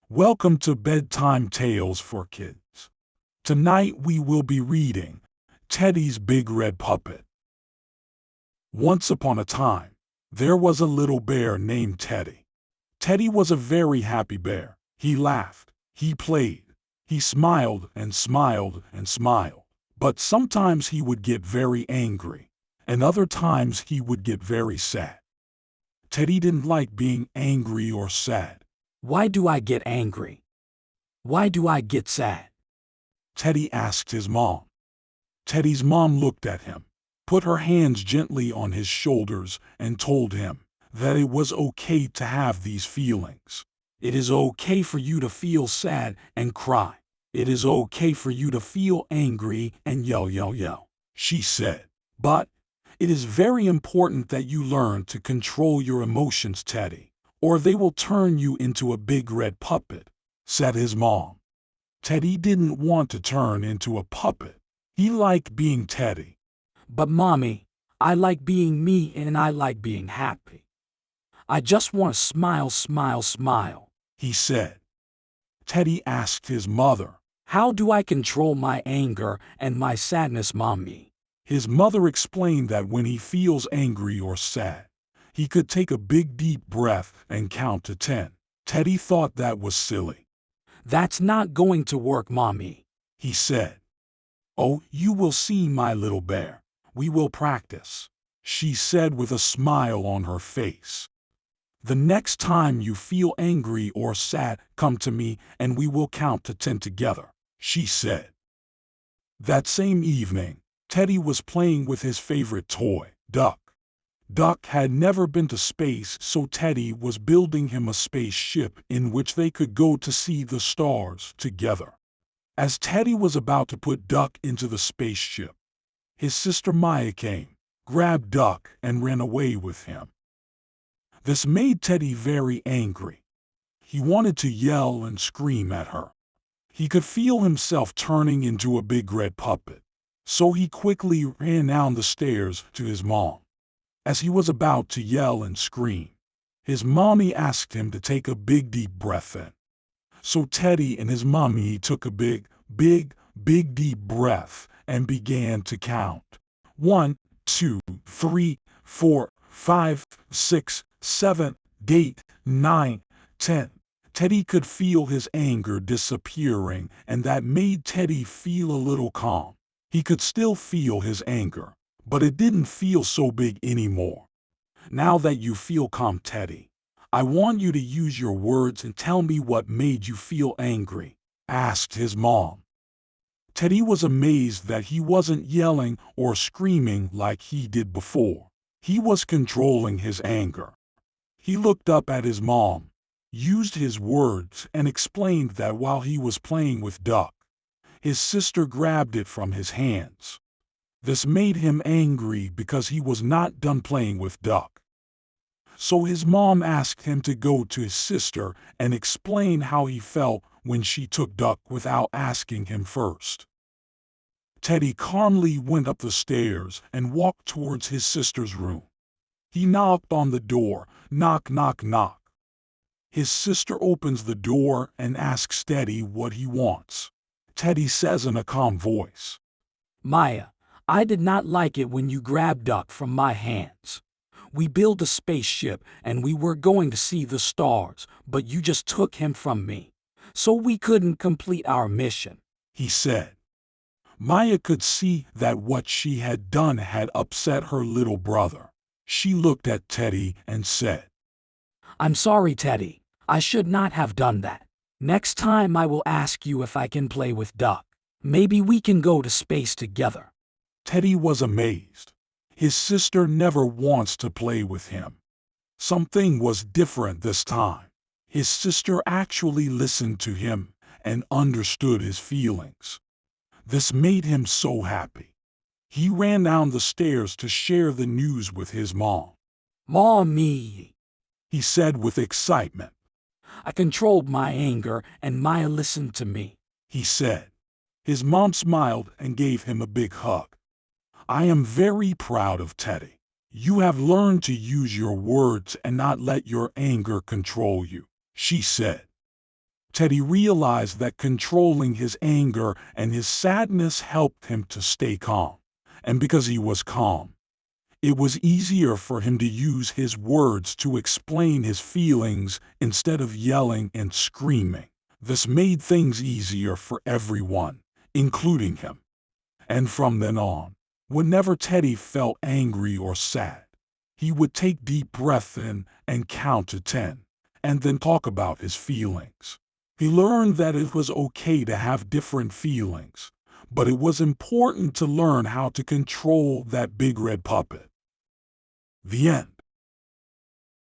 Welcome to Bedtime Tales for Kids. Tonight we will be reading Teddy's Big Red Puppet. Once upon a time, there was a little bear named Teddy. Teddy was a very happy bear. He laughed, he played, he smiled and smiled and smiled. But sometimes he would get very angry, and other times he would get very sad. Teddy didn't like being angry or sad. Why do I get angry? Why do I get sad? Teddy asked his mom. Teddy's mom looked at him, put her hands gently on his shoulders, and told him that it was okay to have these feelings. It is okay for you to feel sad and cry. It is okay for you to feel angry and yell, she said. But it is very important that you learn to control your emotions, Teddy, or they will turn you into a big red puppet, said his mom. Teddy didn't want to turn into a puppet. He liked being Teddy. But Mommy, I like being me and I like being happy. I just want to smile, smile, smile, he said. Teddy asked his mother. How do I control my anger and my sadness, Mommy? His mother explained that when he feels angry or sad, he could take a big deep breath and count to 10. Teddy thought that was silly. That's not going to work, Mommy, he said. Oh, you will see, my little bear. We will practice, she said with a smile on her face. The next time you feel angry or sad, come to me and we will count to 10 together, she said. That same evening, Teddy was playing with his favorite toy, Duck. Duck had never been to space, so Teddy was building him a spaceship in which they could go to see the stars together. As Teddy was about to put Duck into the spaceship, his sister Maya came, grabbed Duck, and ran away with him. This made Teddy very angry. He wanted to yell and scream at her. He could feel himself turning into a big red puppet, so he quickly ran down the stairs to his mom. As he was about to yell and scream, his mommy asked him to take a big deep breath in. So Teddy and his mommy took a big deep breath and began to count. 1, 2, 3, 4, 5, 6, 7, 8, 9, 10. Teddy could feel his anger disappearing, and that made Teddy feel a little calm. He could still feel his anger, but it didn't feel so big anymore. Now that you feel calm, Teddy, I want you to use your words and tell me what made you feel angry, asked his mom. Teddy was amazed that he wasn't yelling or screaming like he did before. He was controlling his anger. He looked up at his mom, used his words, and explained that while he was playing with Duck, his sister grabbed it from his hands. This made him angry because he was not done playing with Duck. So his mom asked him to go to his sister and explain how he felt when she took Duck without asking him first. Teddy calmly went up the stairs and walked towards his sister's room. He knocked on the door, knock, knock, knock. His sister opens the door and asks Teddy what he wants. Teddy says in a calm voice, Maya, I did not like it when you grabbed Duck from my hands. We built a spaceship and we were going to see the stars, but you just took him from me, so we couldn't complete our mission, he said. Maya could see that what she had done had upset her little brother. She looked at Teddy and said, I'm sorry, Teddy. I should not have done that. Next time I will ask you if I can play with Duck. Maybe we can go to space together. Teddy was amazed. His sister never wants to play with him. Something was different this time. His sister actually listened to him and understood his feelings. This made him so happy. He ran down the stairs to share the news with his mom. Mommy, he said with excitement. I controlled my anger and Maya listened to me, he said. His mom smiled and gave him a big hug. I am very proud of Teddy. You have learned to use your words and not let your anger control you, she said. Teddy realized that controlling his anger and his sadness helped him to stay calm. And because he was calm, it was easier for him to use his words to explain his feelings instead of yelling and screaming. This made things easier for everyone, including him. And from then on, whenever Teddy felt angry or sad, he would take deep breath in and count to 10, and then talk about his feelings. He learned that it was okay to have different feelings, but it was important to learn how to control that big red puppet. The end.